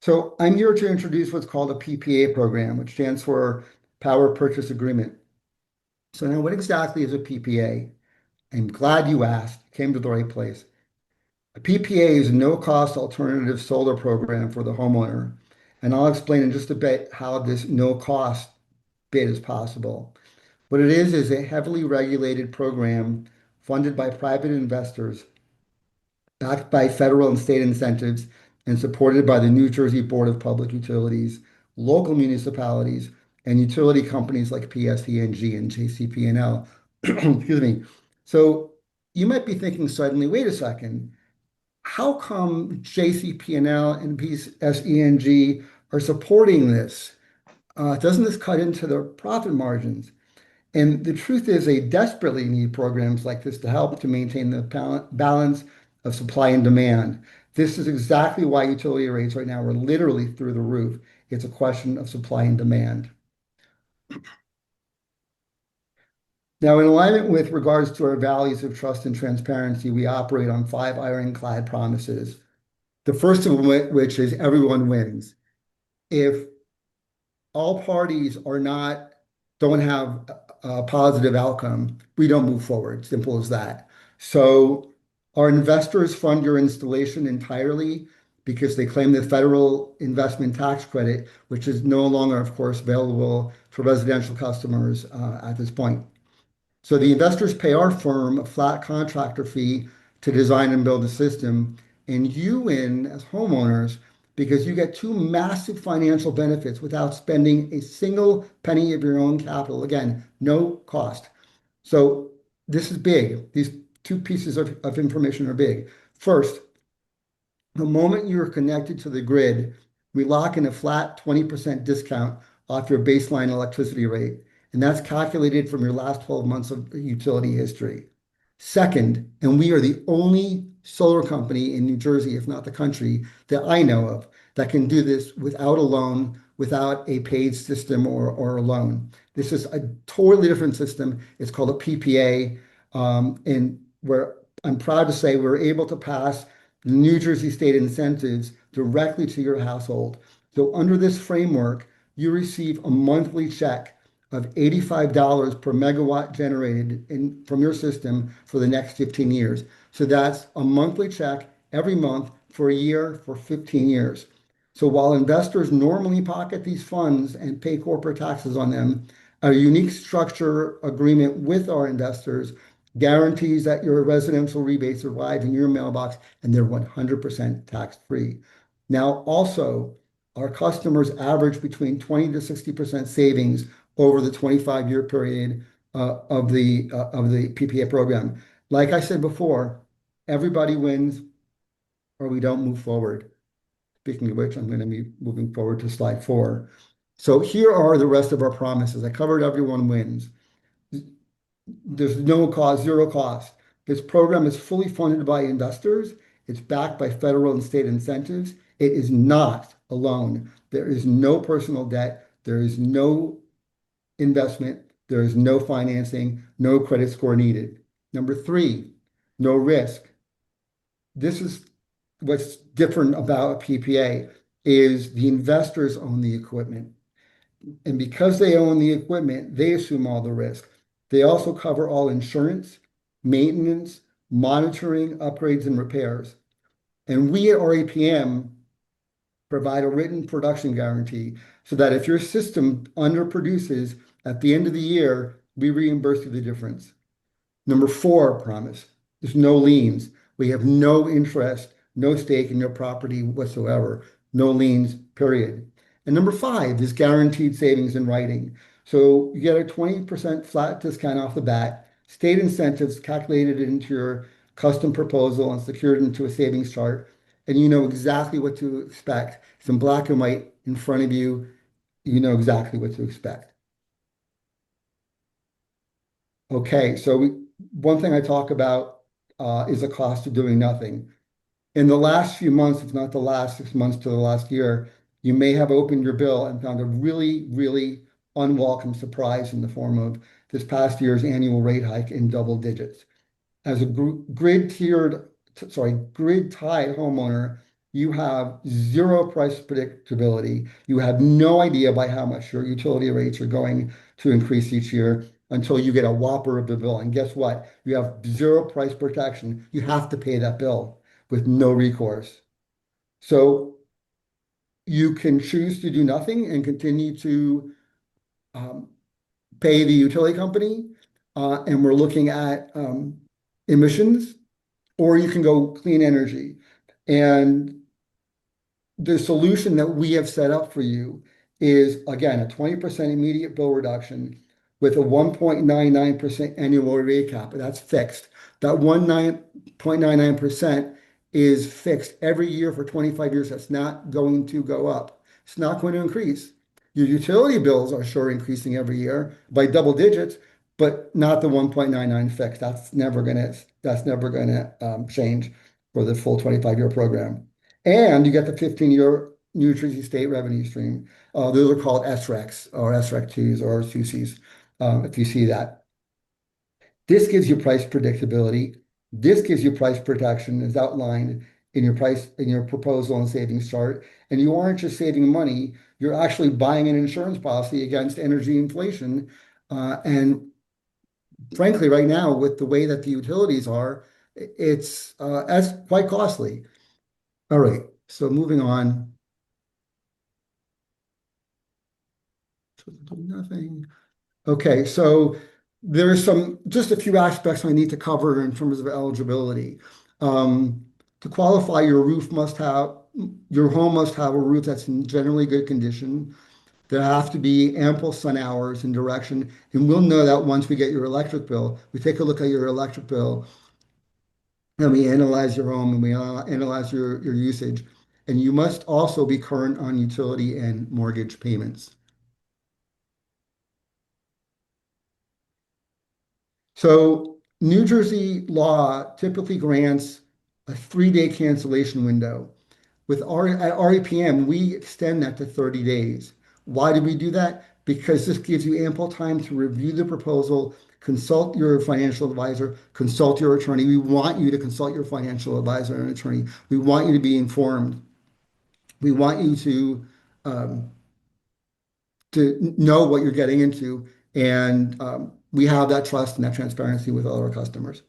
So I'm here to introduce what's called a PPA program, which stands for Power Purchase Agreement. So now what exactly is a PPA? I'm glad you asked, came to the right place. A PPA is a no-cost alternative solar program for the homeowner. And I'll explain in just a bit how this no-cost bid is possible. What it is a heavily regulated program funded by private investors, backed by federal and state incentives, and supported by the New Jersey Board of Public Utilities, local municipalities, and utility companies like PSE&G and JCP&L. Excuse me. So you might be thinking suddenly, wait a second, how come JCP&L and PSE&G are supporting this? Doesn't this cut into their profit margins? And the truth is, they desperately need programs like this to help to maintain the balance of supply and demand. This is exactly why utility rates right now are literally through the roof. It's a question of supply and demand. Now, in alignment with regards to our values of trust and transparency, we operate on five ironclad promises. The first of which is everyone wins. If all parties don't have a positive outcome, we don't move forward. Simple as that. So our investors fund your installation entirely because they claim the federal investment tax credit, which is no longer, of course, available for residential customers at this point. So the investors pay our firm a flat contractor fee to design and build the system, and you win as homeowners because you get two massive financial benefits without spending a single penny of your own capital. Again, no cost. So this is big. These two pieces of information are big. First, the moment you're connected to the grid, we lock in a flat 20% discount off your baseline electricity rate, and that's calculated from your last 12 months of utility history. Second, and we are the only solar company in New Jersey, if not the country, that I know of that can do this without a loan, without a paid system or a loan. This is a totally different system. It's called a PPA, and I'm proud to say we're able to pass New Jersey state incentives directly to your household. So under this framework, you receive a monthly check of $85 per megawatt generated from your system for the next 15 years. So that's a monthly check every month for a year for 15 years. So while investors normally pocket these funds and pay corporate taxes on them, a unique structure agreement with our investors guarantees that your residential rebates arrive in your mailbox and they're 100% tax-free. Now, also, our customers average between 20 to 60% savings over the 25-year period of the PPA program. Like I said before, everybody wins or we don't move forward. Speaking of which, I'm going to be moving forward to slide 4. So here are the rest of our promises. I covered everyone wins. There's no cost, zero cost. This program is fully funded by investors. It's backed by federal and state incentives. It is not a loan. There is no personal debt. There is no investment. There is no financing, no credit score needed. Number 3, no risk. This is what's different about a PPA is the investors own the equipment. And because they own the equipment, they assume all the risk. They also cover all insurance, maintenance, monitoring, upgrades, and repairs. And we at RAPM provide a written production guarantee so that if your system underproduces at the end of the year, we reimburse you the difference. Number 4 promise, there's no liens. We have no interest, no stake in your property whatsoever, no liens, period. And number 5 is guaranteed savings in writing. So you get a 20% flat discount off the bat, state incentives calculated into your custom proposal and secured into a savings chart, and you know exactly what to expect. It's in black and white in front of you. You know exactly what to expect. Okay, so one thing I talk about is the cost of doing nothing. In the last few months, if not the last 6 months to the last year, you may have opened your bill and found a really, really unwelcome surprise in the form of this past year's annual rate hike in double digits. As a grid-tied homeowner, you have zero price predictability. You have no idea by how much your utility rates are going to increase each year until you get a whopper of the bill. And guess what? You have zero price protection. You have to pay that bill with no recourse. So you can choose to do nothing and continue to um, pay the utility company, and we're looking at emissions, or you can go clean energy. And the solution that we have set up for you is, again, a 20% immediate bill reduction with a 1.99% annual rate cap. That's fixed. That 1.99% is fixed every year for 25 years. That's not going to go up. It's not going to increase. Your utility bills are sure increasing every year by double digits, but not the 1.99 fixed. That's never gonna change for the full 25-year program. And you get the 15-year New Jersey state revenue stream. Those are called SRECs or SREC2s or SUCs, if you see that. This gives you price predictability. This gives you price protection as outlined in your proposal and savings chart. And you aren't just saving money, you're actually buying an insurance policy against energy inflation. And frankly, right now, with the way that the utilities are, it's that's quite costly. All right, so moving on. Nothing. Okay, so there's just a few aspects I need to cover in terms of eligibility. To qualify, your home must have a roof that's in generally good condition. There have to be ample sun hours and direction, and we'll know that once we get your electric bill. We take a look at your electric bill, and we analyze your home, and we analyze your usage. And you must also be current on utility and mortgage payments. So New Jersey law typically grants a 3-day cancellation window. At REPM, we extend that to 30 days. Why do we do that? Because this gives you ample time to review the proposal, consult your financial advisor, consult your attorney. We want you to consult your financial advisor and attorney. We want you to be informed. We want you um, to know what you're getting into, and we have that trust and that transparency with all our customers.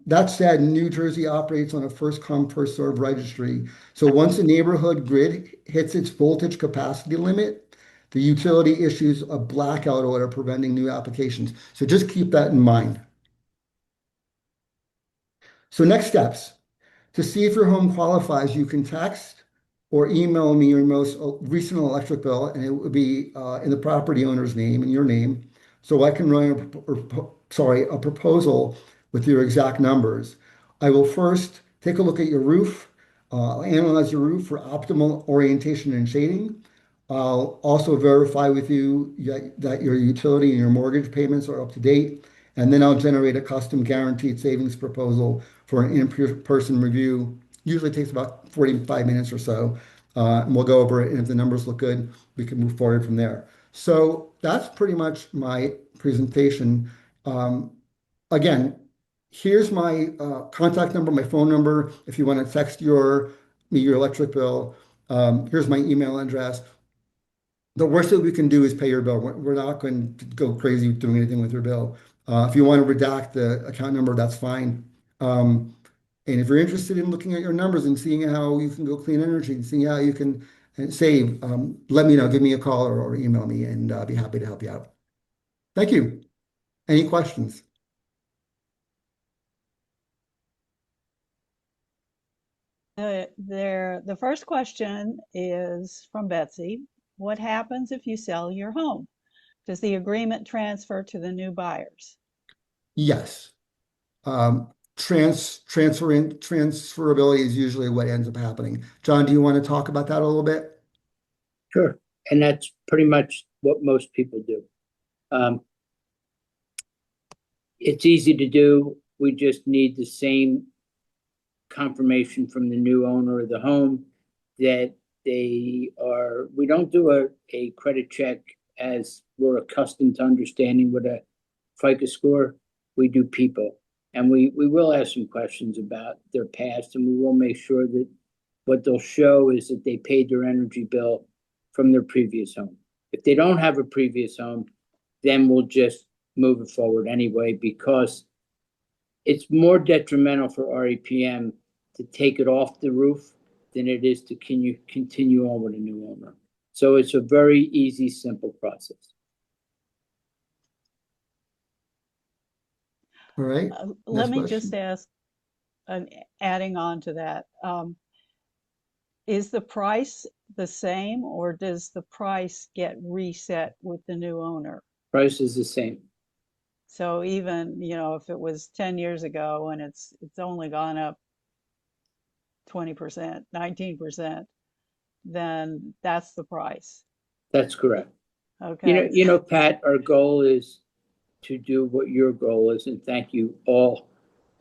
That said, New Jersey operates on a first come, first served registry. So once a neighborhood grid hits its voltage capacity limit, the utility issues a blackout order preventing new applications. So just keep that in mind. So next steps. To see if your home qualifies, you can text or email me your most recent electric bill, and it would be in the property owner's name and your name, so I can run a proposal with your exact numbers. I will first take a look at your roof, analyze your roof for optimal orientation and shading. I'll also verify with you that your utility and your mortgage payments are up to date, and then I'll generate a custom guaranteed savings proposal for an in-person review. Usually takes about 45 minutes or so, and we'll go over it. And if the numbers look good, we can move forward from there. So that's pretty much my presentation. Again, here's my contact number, my phone number. If you want to text me your electric bill, here's my email address. The worst that we can do is pay your bill. We're not going to go crazy doing anything with your bill. If you want to redact the account number, that's fine. And if you're interested in looking at your numbers and seeing how you can go clean energy and seeing how you can save, let me know. Give me a call or email me, and I'll be happy to help you out. Thank you. Any questions? The first question is from Betsy. What happens if you sell your home? Does the agreement transfer to the new buyers? Yes. Transferability is usually what ends up happening. John, do you want to talk about that a little bit? Sure. And that's pretty much what most people do. It's easy to do. We just need the same confirmation from the new owner of the home that we don't do a credit check as we're accustomed to understanding with a FICO score. We do people. And we will ask some questions about their past, and we will make sure that what they'll show is that they paid their energy bill from their previous home. If they don't have a previous home, then we'll just move it forward anyway, because it's more detrimental for REPM to take it off the roof than it is to continue on with a new owner. So it's a very easy, simple process. All right. Let Next me question. just ask, adding on to that, is the price the same, or does the price get reset with the new owner? Price is the same. So even, if it was 10 years ago and it's only gone up 20%, 19%, then that's the price. That's correct. Okay. Pat, our goal is to do what your goal is, and thank you all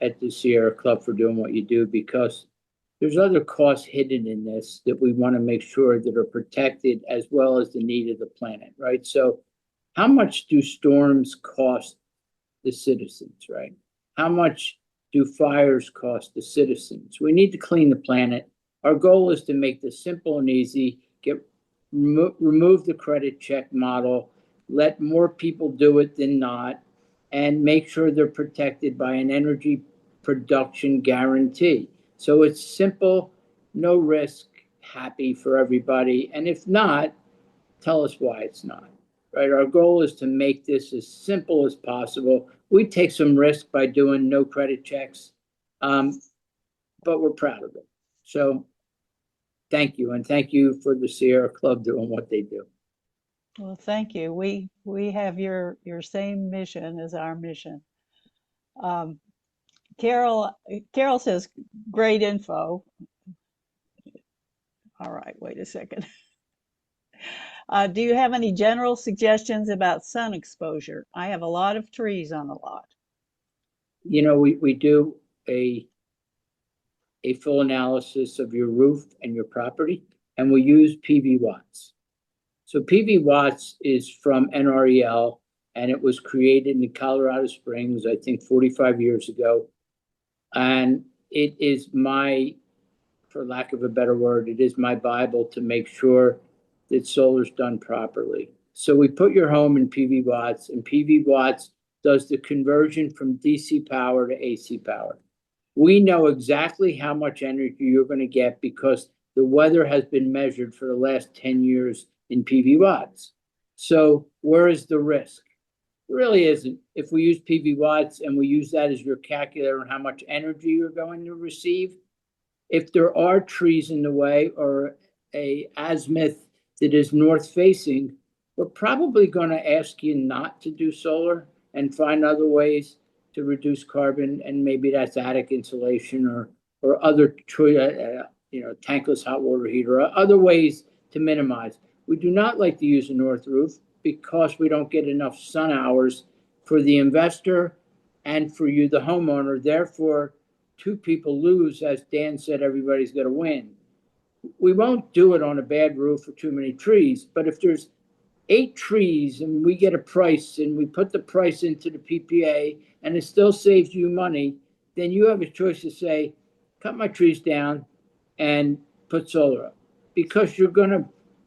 at the Sierra Club for doing what you do, because there's other costs hidden in this that we want to make sure that are protected, as well as the need of the planet, right? So how much do storms cost the citizens, right? How much do fires cost the citizens? We need to clean the planet. Our goal is to make this simple and easy, remove the credit check model, let more people do it than not, and make sure they're protected by an energy production guarantee. So it's simple, no risk, happy for everybody. And if not, tell us why it's not, right? Our goal is to make this as simple as possible. We take some risk by doing no credit checks, but we're proud of it. So thank you. And thank you for the Sierra Club doing what they do. Well, thank you. We have your same mission as our mission. Carol says, great info. All right, wait a second. Do you have any general suggestions about sun exposure? I have a lot of trees on the lot. We do a full analysis of your roof and your property, and we use PV watts. So PV watts is from NREL, and it was created in Colorado Springs, I think 45 years ago. And it is for lack of a better word, it is my Bible to make sure that solar's done properly. So we put your home in PV watts, and PV watts does the conversion from DC power to AC power. We know exactly how much energy you're going to get because the weather has been measured for the last 10 years in PV watts. So where is the risk? It really isn't. If we use PV watts and we use that as your calculator on how much energy you're going to receive, if there are trees in the way or a azimuth that is north facing, we're probably going to ask you not to do solar and find other ways to reduce carbon, and maybe that's attic insulation or other tankless hot water heater or other ways to minimize. We do not like to use a north roof because we don't get enough sun hours for the investor and for you, the homeowner. Therefore, two people lose. As Dan said, everybody's going to win. We won't do it on a bad roof or too many trees, but if there's 8 trees and we get a price and we put the price into the PPA and it still saves you money, then you have a choice to say, cut my trees down and put solar up, because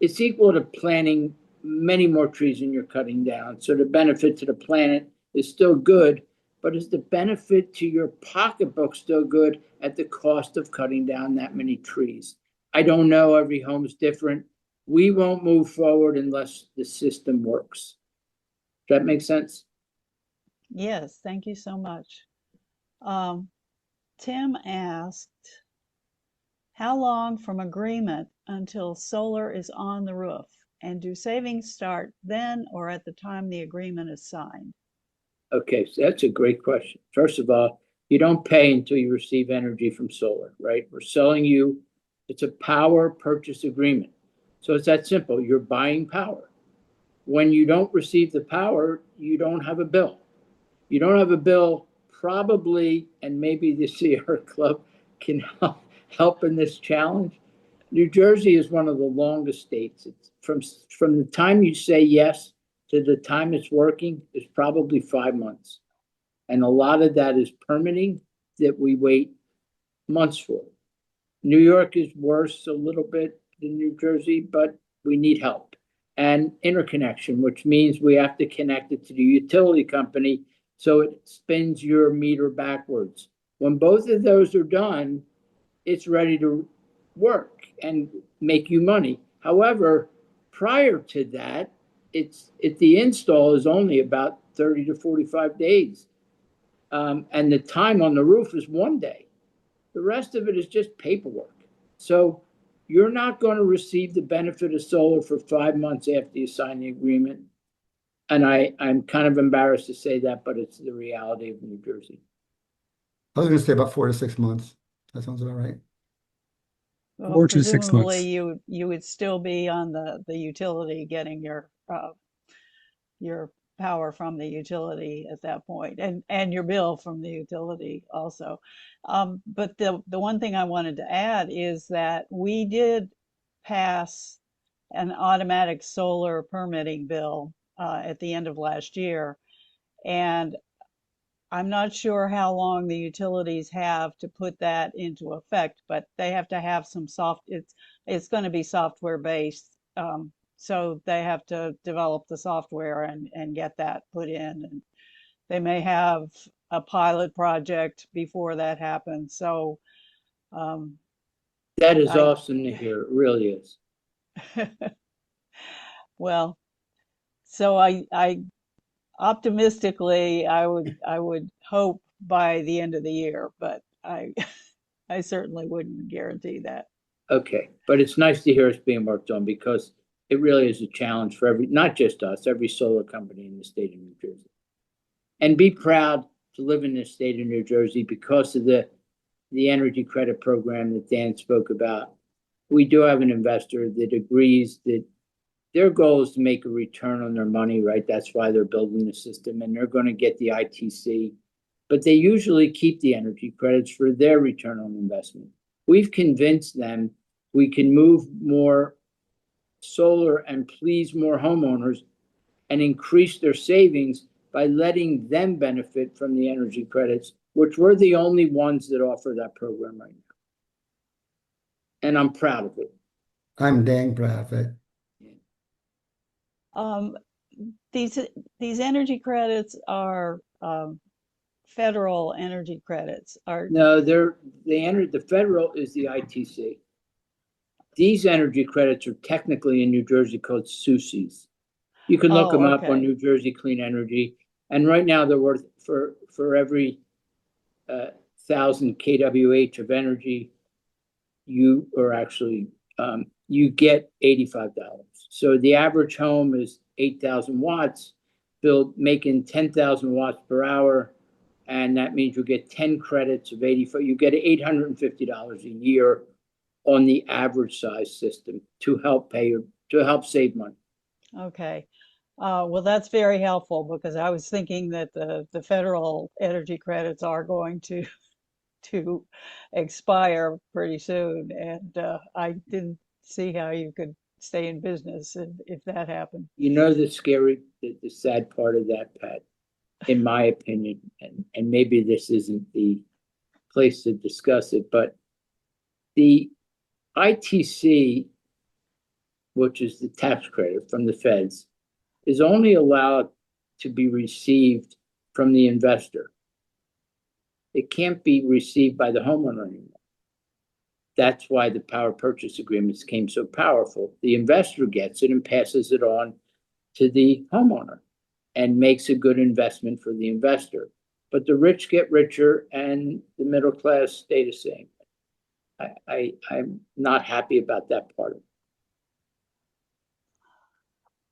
it's equal to planting many more trees than you're cutting down. So the benefit to the planet is still good, but is the benefit to your pocketbook still good at the cost of cutting down that many trees? I don't know. Every home is different. We won't move forward unless the system works. Does that make sense? Yes, thank you so much. Tim asked, how long from agreement until solar is on the roof? And do savings start then or at the time the agreement is signed? Okay, so that's a great question. First of all, you don't pay until you receive energy from solar, right? We're selling you, it's a power purchase agreement. So it's that simple. You're buying power. When you don't receive the power, you don't have a bill. You don't have a bill, probably, and maybe the Sierra Club can help in this challenge. New Jersey is one of the longest states. It's from the time you say yes to the time it's working is probably 5 months. And a lot of that is permitting that we wait months for. New York is worse a little bit than New Jersey, but we need help. And interconnection, which means we have to connect it to the utility company so it spins your meter backwards. When both of those are done, it's ready to work and make you money. However, prior to that, the install is only about 30 to 45 days. And the time on the roof is 1 day. The rest of it is just paperwork. So you're not going to receive the benefit of solar for 5 months after you sign the agreement. And I'm kind of embarrassed to say that, but it's the reality of New Jersey. I was gonna say about 4 to 6 months. That sounds about right. Well, 4 to 6 months. presumably you would still be on the utility getting your power from the utility at that point, and your bill from the utility also. But the one thing I wanted to add is that we did pass an automatic solar permitting bill at the end of last year, and I'm not sure how long the utilities have to put that into effect, but they have to have some it's going to be software based. So they have to develop the software and get that put in. And they may have a pilot project before that happens. So um, That is I, awesome to hear. It really is. well, so I optimistically, I would hope by the end of the year, but I certainly wouldn't guarantee that. Okay. But it's nice to hear it's being worked on because it really is a challenge for not just us, every solar company in the state of New Jersey. And be proud to live in the state of New Jersey because of the energy credit program that Dan spoke about. We do have an investor that agrees that their goal is to make a return on their money, right? That's why they're building the system and they're going to get the ITC, but they usually keep the energy credits for their return on investment. We've convinced them we can move more solar and please more homeowners and increase their savings by letting them benefit from the energy credits, which we're the only ones that offer that program right now. And I'm proud of it. I'm dang proud of it. Um, these these energy credits are federal energy credits. Are No, the federal is the ITC. These energy credits are technically in New Jersey called SUSIs. You can look them up on okay. New Jersey Clean Energy, and right now they're worth for every 1,000 kWh of energy, you get $85. So the average home is 8,000 watts, making 10,000 watts per hour, and that means you get 10 credits of 85. You get $850 a year on the average size system to help save money. Okay. Well, that's very helpful because I was thinking that the federal energy credits are going to expire pretty soon, and I didn't see how you could stay in business if that happened. You know the sad part of that, Pat, in my opinion, and maybe this isn't the place to discuss it, but the ITC, which is the tax credit from the feds, is only allowed to be received from the investor. It can't be received by the homeowner anymore. That's why the power purchase agreements came so powerful. The investor gets it and passes it on to the homeowner and makes a good investment for the investor. But the rich get richer and the middle class stay the same. I'm not happy about that part of it.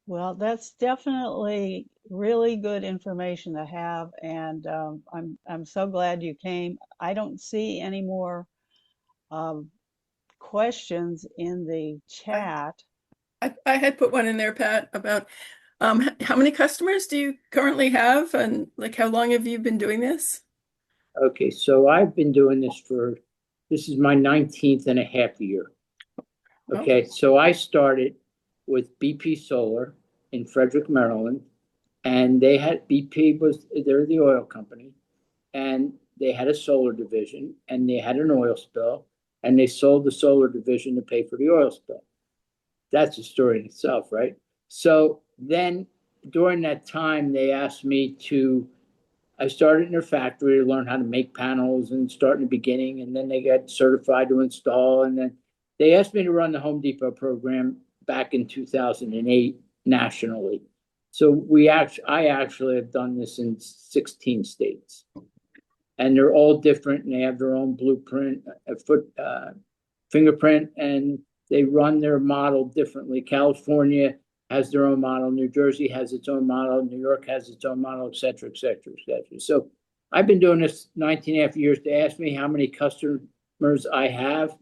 Well, that's definitely really good information to have, and I'm so glad you came. I don't see any more um, questions in the I, chat. I had put one in there, Pat, about how many customers do you currently have and like how long have you been doing this? Okay, so I've been doing this is my 19th and a half year. Oh, Okay, so I started with BP Solar in Frederick, Maryland, and they're the oil company, and they had a solar division, and they had an oil spill, and they sold the solar division to pay for the oil spill. That's a story in itself, right? So then during that time, they asked me to, I started in their factory to learn how to make panels and start in the beginning. And then they got certified to install. And then they asked me to run the Home Depot program back in 2008 nationally. So I actually have done this in 16 states. And they're all different and they have their own blueprint, fingerprint, and they run their model differently. California has their own model. New Jersey has its own model. New York has its own model, et cetera, et cetera, et cetera. So I've been doing this 19 and a half years. To ask me how many customers I have,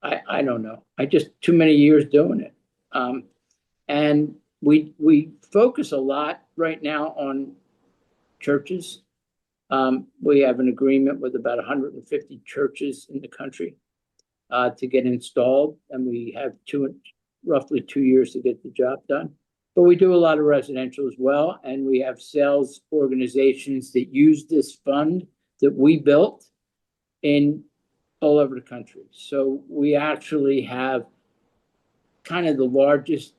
I don't know. I just too many years doing it. And we focus a lot right now on churches. We have an agreement with about 150 churches in the country to get installed, and we have roughly 2 years to get the job done. But we do a lot of residential as well, and we have sales organizations that use this fund that we built in all over the country. So we actually have kind of the largest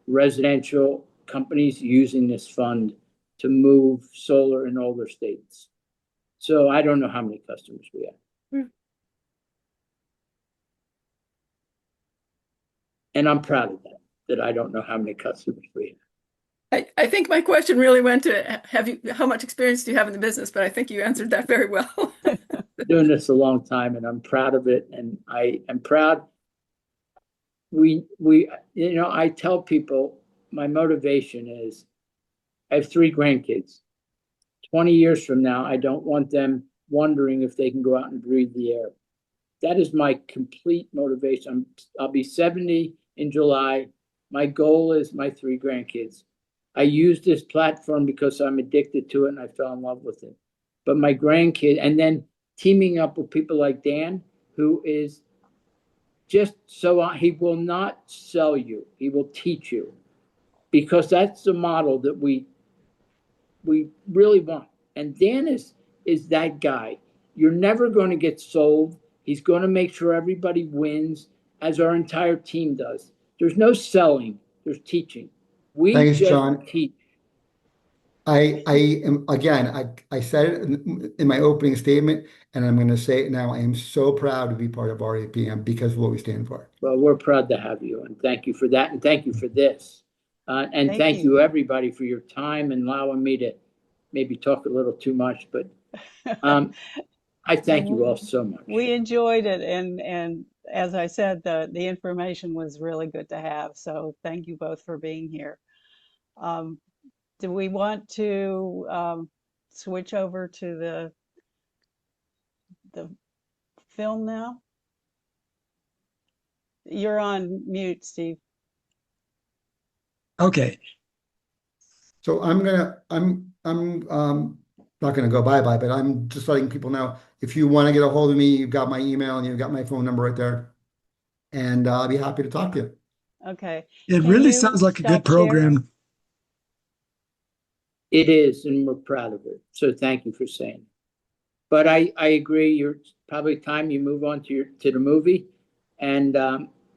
residential companies using this fund to move solar in all their states. So I don't know how many customers we have. And I'm proud of that I don't know how many customers we have. I think my question really went to how much experience do you have in the business, but I think you answered that very well. Doing this a long time and I'm proud of it. And I am proud. I tell people my motivation is I have 3 grandkids. 20 years from now, I don't want them wondering if they can go out and breathe the air. That is my complete motivation. I'll be 70 in July. My goal is my 3 grandkids. I use this platform because I'm addicted to it and I fell in love with it. But my grandkid, and then teaming up with people like Dan, who is just so, he will not sell you. He will teach you, because that's the model that we really want. And Dan is that guy. You're never going to get sold. He's going to make sure everybody wins, as our entire team does. There's no selling, there's teaching. Thanks, just John. teach. I am, again, I said it in my opening statement, and I'm going to say it now. I am so proud to be part of RAPM because of what we stand for. Well, we're proud to have you, and thank you for that, and thank you for this. And thank you, everybody, for your time and allowing me to maybe talk a little too much, but I thank you all so much. We enjoyed it, and as I said, the information was really good to have. So thank you both for being here. Do we want to switch over to the film now? You're on mute, Steve. Okay. So I'm not gonna go bye-bye, but I'm just letting people know, if you want to get a hold of me, you've got my email and you've got my phone number right there. And I'll be happy to talk to you. Okay. It Can really you sounds like a good stop sharing? program. It is, and we're proud of it. So thank you for saying it. But I agree, you're probably time you move on to the movie. And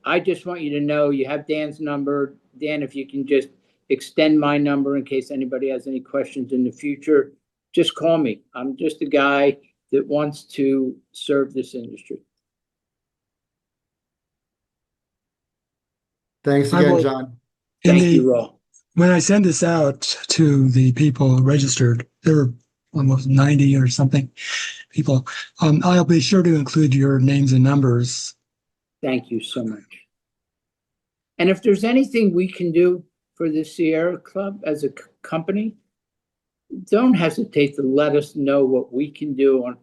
I just want you to know you have Dan's number. Dan, if you can just extend my number in case anybody has any questions in the future, just call me. I'm just a guy that wants to serve this industry. Thanks again, John. Thank you all. When I send this out to the people registered, there were almost 90 or something people, I'll be sure to include your names and numbers. Thank you so much. And if there's anything we can do for the Sierra Club as a company, don't hesitate to let us know what we can do on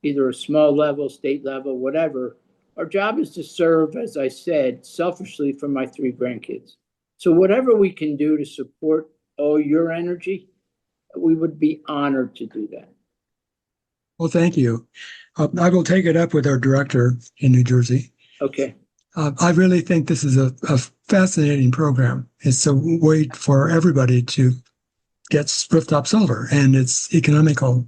either a small level, state level, whatever. Our job is to serve, as I said, selfishly for my 3 grandkids. So whatever we can do to support all your energy, we would be honored to do that. Well, thank you. I will take it up with our director in New Jersey. Okay. I really think this is a fascinating program. It's a way for everybody to get rooftop solar, and it's economical